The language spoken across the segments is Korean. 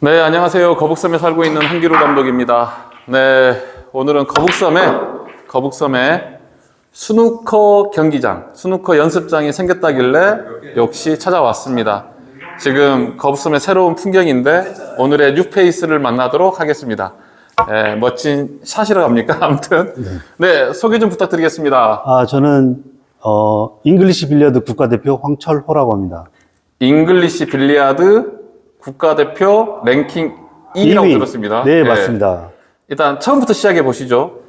네, 안녕하세요. 거북섬에 살고 있는 한기로 감독입니다. 네, 오늘은 거북섬에 스누커 경기장, 스누커 연습장이 생겼다길래 역시 찾아왔습니다. 지금 거북섬의 새로운 풍경인데 오늘의 뉴페이스를 만나도록 하겠습니다. 네, 멋진 샷이라 합니까? 아무튼 네, 소개 좀 부탁드리겠습니다. 저는 잉글리시 빌리어드 국가대표 황철호라고 합니다. 잉글리시 빌리아드 국가대표 랭킹 2위라고 2위. 들었습니다. 네, 맞습니다. 일단 처음부터 시작해 보시죠.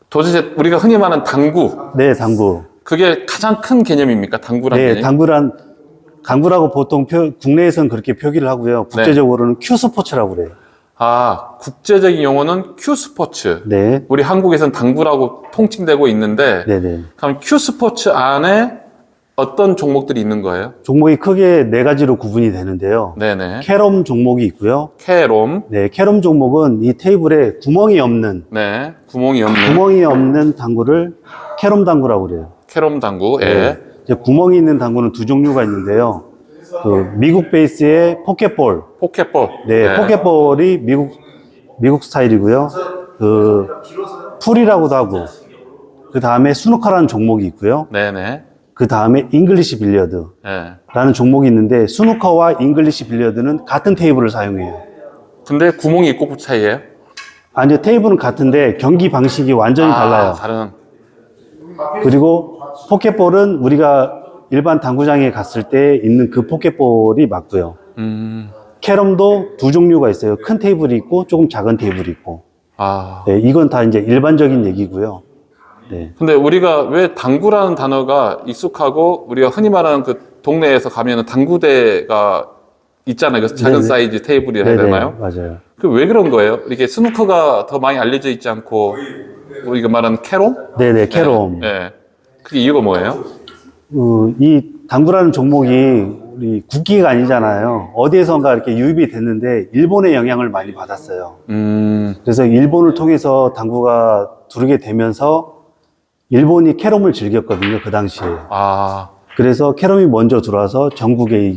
도대체 우리가 흔히 말하는 당구. 네, 당구. 그게 가장 큰 개념입니까? 당구란 네, 개념? 당구라고 보통 국내에서는 그렇게 표기를 하고요. 국제적으로는 큐스포츠라고 그래요. 아, 국제적인 용어는 큐스포츠. 네. 우리 한국에서는 당구라고 통칭되고 있는데, 네네. 그럼 큐스포츠 안에 어떤 종목들이 있는 거예요? 종목이 크게 네 가지로 구분이 되는데요. 네네. 캐럼 종목이 있고요. 캐롬. 네, 캐럼 종목은 이 테이블에 구멍이 없는 구멍이 없는 당구를 캐럼 당구라고 그래요. 캐롬 당구. 예. 네. 이제 구멍이 있는 당구는 두 종류가 있는데요. 그 미국 베이스의 포켓볼. 포켓볼. 네, 포켓볼이 미국 스타일이고요. 그 풀이라고도 하고, 그 다음에 스누커라는 종목이 있고요. 네네. 그 다음에 잉글리시 빌리어드라는 예. 종목이 있는데, 스누커와 잉글리시 빌리어드는 같은 테이블을 사용해요. 근데 구멍이 있고 그 차이예요? 아니요, 테이블은 같은데 경기 방식이 완전히 달라요. 다른. 그리고 포켓볼은 우리가 일반 당구장에 갔을 때 있는 그 포켓볼이 맞고요. 캐럼도 두 종류가 있어요. 큰 테이블이 있고 조금 작은 테이블이 있고. 아. 네, 이건 다 이제 일반적인 얘기고요. 네. 근데 우리가 왜 당구라는 단어가 익숙하고 우리가 흔히 말하는 그 동네에서 가면은 당구대가 있잖아요. 그 작은 네네. 사이즈 테이블이라 해야 네네, 되나요? 맞아요. 그 왜 그런 거예요? 이렇게 스누커가 더 많이 알려져 있지 않고 우리가 말하는 캐롬? 네네, 캐롬. 네. 그게 이유가 뭐예요? 이 당구라는 종목이 우리 국기가 아니잖아요. 어디에선가 이렇게 유입이 됐는데 일본의 영향을 많이 받았어요. 그래서 일본을 통해서 당구가 두르게 되면서 일본이 캐롬을 즐겼거든요, 그 당시에. 아. 그래서 캐롬이 먼저 들어와서 전국에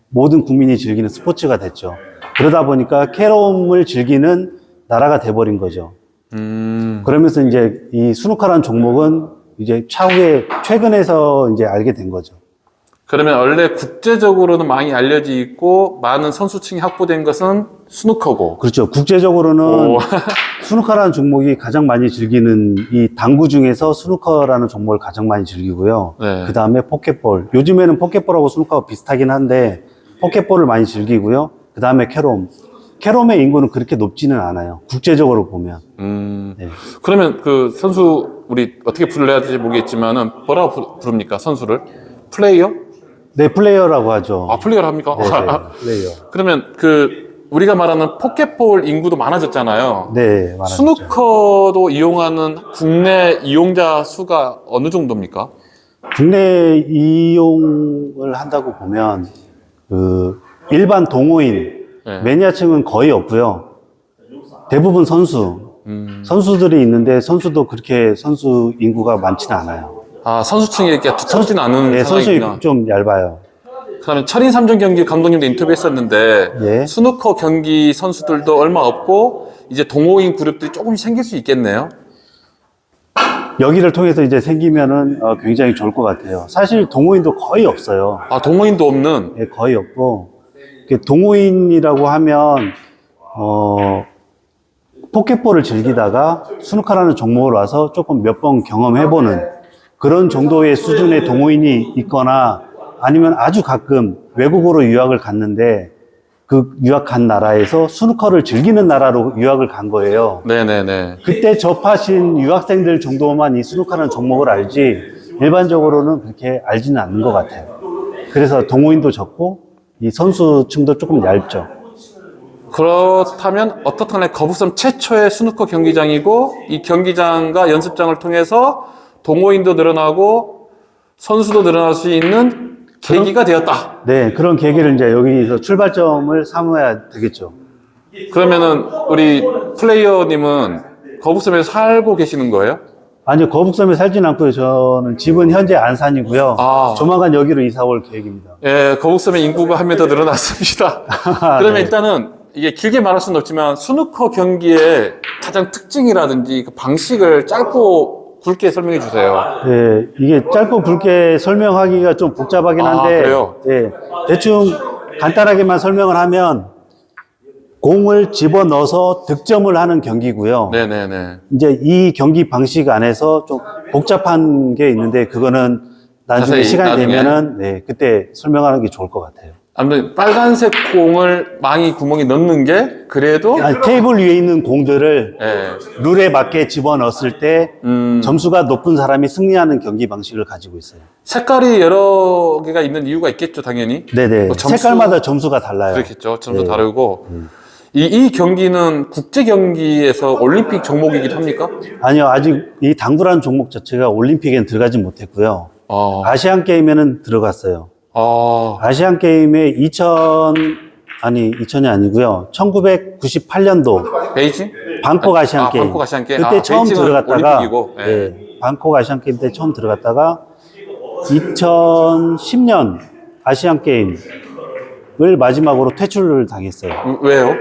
모든 국민이 즐기는 스포츠가 됐죠. 그러다 보니까 캐롬을 즐기는 나라가 돼버린 거죠. 그러면서 이제 이 스누커라는 종목은 이제 최근에서 이제 알게 된 거죠. 그러면 원래 국제적으로는 많이 알려져 있고 많은 선수층이 확보된 것은 스누커고. 그렇죠. 국제적으로는 오. 스누커라는 종목이 가장 많이 즐기는 이 당구 중에서 스누커라는 종목을 가장 많이 즐기고요. 네. 그 다음에 포켓볼. 요즘에는 포켓볼하고 스누커가 비슷하긴 한데 포켓볼을 많이 즐기고요. 그 다음에 캐롬. 캐롬의 인구는 그렇게 높지는 않아요. 국제적으로 보면. 네. 그러면 그 선수 우리 어떻게 불러야 될지 모르겠지만은 뭐라고 부릅니까? 선수를? 플레이어? 네, 플레이어라고 하죠. 아, 플레이어를 합니까? 네, 네, 플레이어. 그러면 우리가 말하는 포켓볼 인구도 많아졌잖아요. 네, 많아졌죠. 스누커도 이용하는 국내 이용자 수가 어느 정도입니까? 국내 이용을 한다고 보면 일반 동호인, 네. 매니아층은 거의 없고요. 대부분 선수들이 있는데 선수도 그렇게 선수 인구가 많지는 않아요. 아, 선수층이 이렇게 두텁진 않은 네, 상황이구나. 선수가 좀 얇아요. 그러면 철인 3전 경기 감독님도 인터뷰했었는데 예. 스누커 경기 선수들도 얼마 없고 이제 동호인 그룹들이 조금씩 생길 수 있겠네요. 여기를 통해서 이제 생기면은 굉장히 좋을 것 같아요. 사실 동호인도 거의 없어요. 아, 동호인도 없는. 예, 거의 없고 동호인이라고 하면 포켓볼을 즐기다가 스누커라는 종목을 와서 조금 몇 번 경험해보는 그런 정도의 수준의 동호인이 있거나 아니면 아주 가끔 외국으로 유학을 갔는데 그 유학 간 나라에서 스누커를 즐기는 나라로 유학을 간 거예요. 네네네. 그때 접하신 유학생들 정도만 이 스누커라는 종목을 알지 일반적으로는 그렇게 알지는 않는 것 같아요. 그래서 동호인도 적고 이 선수층도 조금 얇죠. 그렇다면 어떻든 거북섬 최초의 스누커 경기장이고 이 경기장과 연습장을 통해서 동호인도 늘어나고 선수도 늘어날 수 있는 계기가 되었다. 네, 그런 계기를 이제 여기서 출발점을 삼아야 되겠죠. 그러면은 우리 플레이어님은 거북섬에 살고 계시는 거예요? 아니요, 거북섬에 살진 않고요. 저는 집은 현재 안산이고요. 아. 조만간 여기로 이사 올 계획입니다. 예, 거북섬의 인구가 한 명 더 늘어났습니다. 그러면 네. 일단은 이게 길게 말할 수는 없지만 스누커 경기의 가장 특징이라든지 그 방식을 짧고 굵게 설명해 주세요. 네, 이게 짧고 굵게 설명하기가 좀 복잡하긴 한데, 그래요? 네, 대충 간단하게만 설명을 하면 공을 집어 넣어서 득점을 하는 경기고요. 네네네. 이제 이 경기 방식 안에서 좀 복잡한 게 있는데 그거는 나중에 자세히 시간이 나중에. 되면은 네, 그때 설명하는 게 좋을 것 같아요. 아무튼 빨간색 공을 망이 구멍에 넣는 게 그래도 아니, 테이블 위에 있는 공들을 예, 룰에 맞게 집어 넣었을 때 점수가 높은 사람이 승리하는 경기 방식을 가지고 있어요. 색깔이 여러 개가 있는 이유가 있겠죠, 당연히. 네네. 뭐 점수- 색깔마다 점수가 달라요. 그렇겠죠. 점수 네. 다르고. 이 경기는 국제 경기에서 올림픽 종목이기도 합니까? 아니요, 아직 이 당구라는 종목 자체가 올림픽엔 들어가지 못했고요. 어, 아시안 게임에는 들어갔어요. 아시안 게임에 2000이 아니고요. 1998년도 베이징? 방콕 아시안 게임. 방콕 아시안 게임. 그때 처음 베이징은 들어갔다가 올림픽이고. 예. 네, 방콕 아시안 게임 때 처음 들어갔다가 2010년 아시안 게임을 마지막으로 퇴출을 당했어요. 왜요?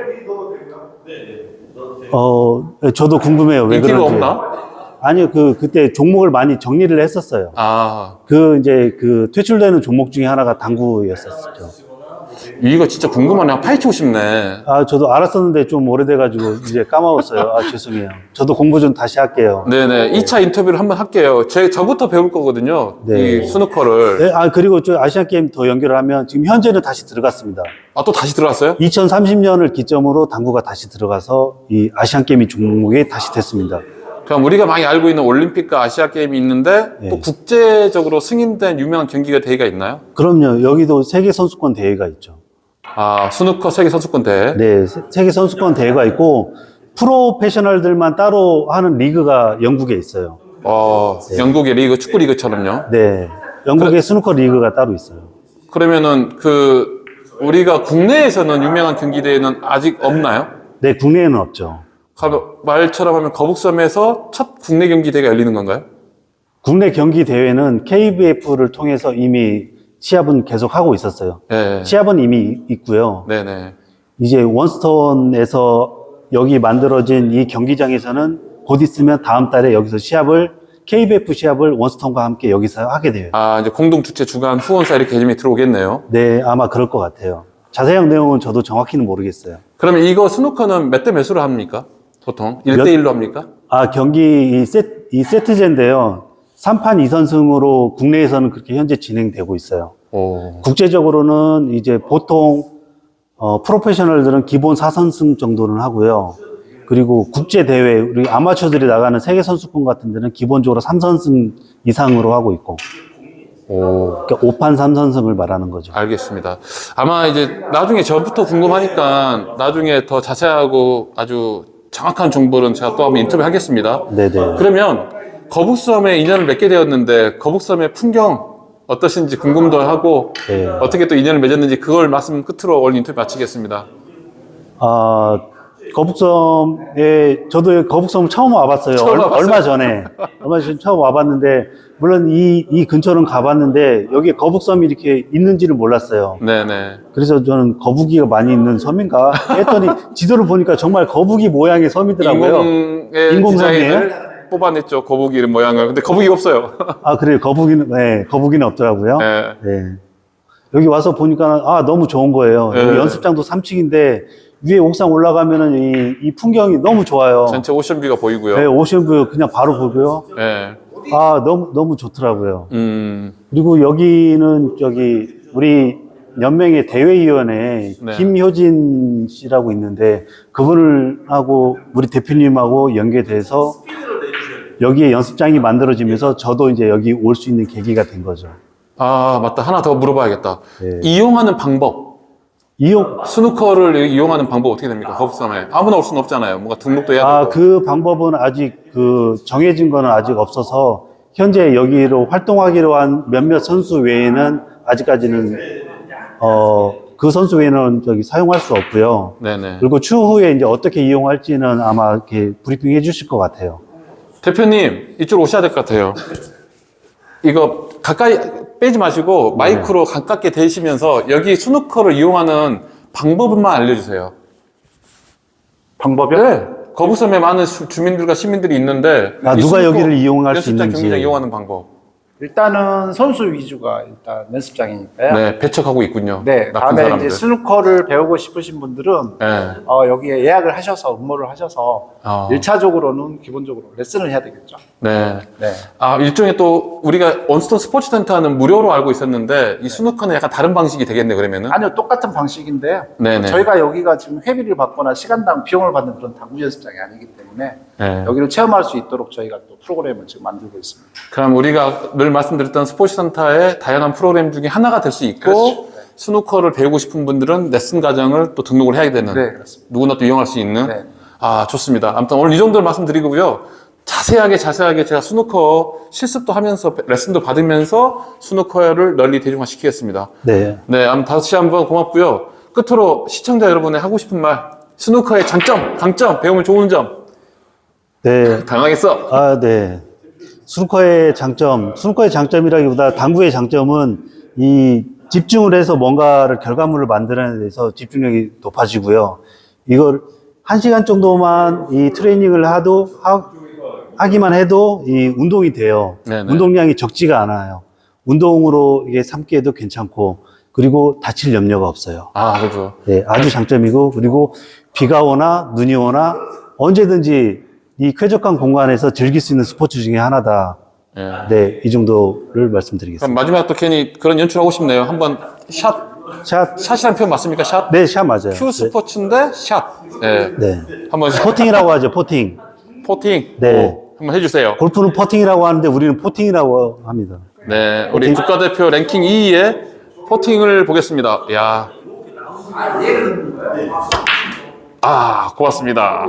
저도 궁금해요. 왜 인기가 그런지. 없나? 아니요, 그때 종목을 많이 정리를 했었어요. 이제 퇴출되는 종목 중에 하나가 당구였었죠. 이거 진짜 궁금하네. 파헤치고 싶네. 저도 알았었는데 좀 오래돼가지고 이제 까먹었어요. 죄송해요. 저도 공부 좀 다시 할게요. 네네. 2차 인터뷰를 한번 할게요. 저부터 배울 거거든요. 네. 이 스누커를. 네, 그리고 저 아시안 게임 더 연결을 하면 지금 현재는 다시 들어갔습니다. 또 다시 들어갔어요? 2030년을 기점으로 당구가 다시 들어가서 이 아시안 게임 종목에 다시 됐습니다. 그럼 우리가 많이 알고 있는 올림픽과 아시아 게임이 있는데 네. 또 국제적으로 승인된 유명한 경기가 대회가 있나요? 그럼요. 여기도 세계 선수권 대회가 있죠. 스누커 세계 선수권 대회. 네, 세계 선수권 대회가 있고 프로페셔널들만 따로 하는 리그가 영국에 있어요. 영국의 리그, 축구 리그처럼요. 네, 영국의 스누커 리그가 따로 있어요. 그러면은 우리가 국내에서는 유명한 경기 대회는 아직 없나요? 네, 국내에는 없죠. 말처럼 하면 거북섬에서 첫 국내 경기 대회가 열리는 건가요? 국내 경기 대회는 KBF를 통해서 이미 시합은 계속 하고 있었어요. 네. 시합은 이미 있고요. 네네. 이제 원스톤에서 여기 만들어진 이 경기장에서는 곧 있으면 다음 달에 여기서 KBF 시합을 원스톤과 함께 여기서 하게 돼요. 이제 공동 주최 주간 후원사 이렇게 개념이 들어오겠네요. 네, 아마 그럴 것 같아요. 자세한 내용은 저도 정확히는 모르겠어요. 그러면 이거 스누커는 몇 대 몇으로 합니까? 보통 1대1로 합니까? 경기 이 세트제인데요. 3판 2선승으로 국내에서는 그렇게 현재 진행되고 있어요. 국제적으로는 이제 보통 프로페셔널들은 기본 4선승 정도는 하고요. 그리고 국제대회, 우리 아마추어들이 나가는 세계선수권 같은 데는 기본적으로 3선승 이상으로 하고 있고. 그러니까 5판 3선승을 말하는 거죠. 알겠습니다. 아마 이제 나중에 저부터 궁금하니까 나중에 더 자세하고 아주 정확한 정보는 제가 또 한번 인터뷰 하겠습니다. 네네. 그러면 거북섬에 인연을 맺게 되었는데 거북섬의 풍경 어떠신지 궁금도 하고 네. 어떻게 또 인연을 맺었는지 그걸 말씀 끝으로 오늘 인터뷰 마치겠습니다. 저도 거북섬 처음 와봤어요. 얼마 전에 처음 와봤는데, 물론 이 근처는 가봤는데, 여기에 거북섬이 이렇게 있는지를 몰랐어요. 네네. 그래서 저는 거북이가 많이 있는 섬인가 했더니 지도를 보니까 정말 거북이 모양의 섬이더라고요. 인공섬이에요? 디자인을 뽑아냈죠. 거북이 이런 모양을. 근데 거북이가 없어요. 그래요. 거북이는 없더라고요. 네. 네. 여기 와서 보니까 너무 좋은 거예요. 네. 여기 연습장도 3층인데 위에 옥상 올라가면은 이 풍경이 너무 좋아요. 전체 오션뷰가 보이고요. 네, 오션뷰 그냥 바로 보고요. 네. 너무 좋더라고요. 음. 그리고 여기는 우리 연맹의 대회위원회 네. 김효진 씨라고 있는데 그분하고 우리 대표님하고 연계돼서 여기에 연습장이 만들어지면서 저도 이제 여기 올 수 있는 계기가 된 거죠. 맞다. 하나 더 물어봐야겠다. 네. 이용하는 방법. 스누커를 이용하는 방법 어떻게 됩니까? 거북섬에. 아무나 올 수는 없잖아요. 뭔가 등록도 해야 되고. 그 방법은 아직 정해진 거는 아직 없어서 현재 여기로 활동하기로 한 몇몇 선수 외에는 아직까지는 그 선수 외에는 사용할 수 없고요. 네네. 그리고 추후에 이제 어떻게 이용할지는 아마 이렇게 브리핑 해주실 것 같아요. 대표님, 이쪽으로 오셔야 될 것 같아요. 이거 가까이 빼지 마시고 마이크로 가깝게 대시면서 여기 스누커를 이용하는 방법만 알려주세요. 방법이요? 네. 거부섬에 많은 주민들과 시민들이 있는데 아, 이 누가 스누커 여기를 이용할 수 연습장 있는지. 경기장 이용하는 방법. 일단은 선수 위주가 일단 연습장이니까요. 네, 배척하고 있군요. 네, 나쁜 다음에 사람들. 이제 스누커를 배우고 싶으신 분들은 네. 여기에 예약을 하셔서 응모를 하셔서 1차적으로는 기본적으로 레슨을 해야 되겠죠. 네. 네. 아, 일종의 또 우리가 원스톤 스포츠 센터는 무료로 알고 있었는데 이 스누커는 약간 다른 방식이 되겠네 그러면은. 아니요, 똑같은 방식인데 네네. 저희가 여기가 지금 회비를 받거나 시간당 비용을 받는 그런 당구 연습장이 아니기 때문에 네. 여기를 체험할 수 있도록 저희가 또 프로그램을 지금 만들고 있습니다. 그럼 우리가 늘 말씀드렸던 스포츠 센터의 다양한 프로그램 중에 하나가 될 수 있고 그렇죠. 네. 스누커를 배우고 싶은 분들은 레슨 과정을 또 등록을 해야 되는 네, 그렇습니다. 누구나 또 이용할 수 있는 네. 아 좋습니다. 아무튼 오늘 이 정도로 말씀드리고요. 자세하게 제가 스누커 실습도 하면서 레슨도 받으면서 스누커를 널리 대중화시키겠습니다. 네. 네, 다시 한번 고맙고요. 끝으로 시청자 여러분의 하고 싶은 말 스누커의 장점, 강점, 배우면 좋은 점 네. 당황했어. 아, 네. 스누커의 장점이라기보다 당구의 장점은 이 집중을 해서 뭔가를 결과물을 만드는 데 대해서 집중력이 높아지고요. 이걸 1시간 정도만 이 트레이닝을 하기만 해도 이 운동이 돼요. 네네. 운동량이 적지가 않아요. 운동으로 이게 삼기에도 괜찮고, 그리고 다칠 염려가 없어요. 아, 그렇죠. 네, 아주 장점이고, 그리고 비가 오나 눈이 오나 언제든지 이 쾌적한 공간에서 즐길 수 있는 스포츠 중에 하나다. 예. 네, 이 정도를 그럼 말씀드리겠습니다. 마지막 또 괜히 그런 연출하고 싶네요. 한번 샷, 샷이라는 표현 맞습니까? 샷? 네, 샷 맞아요. 큐 스포츠인데 샷. 네. 네. 한번 포팅이라고 하죠, 포팅. 포팅. 네. 오, 한번 해주세요. 골프는 퍼팅이라고 하는데 우리는 포팅이라고 합니다. 네. 우리 국가대표 랭킹 2위의 포팅을 보겠습니다. 야. 아, 고맙습니다.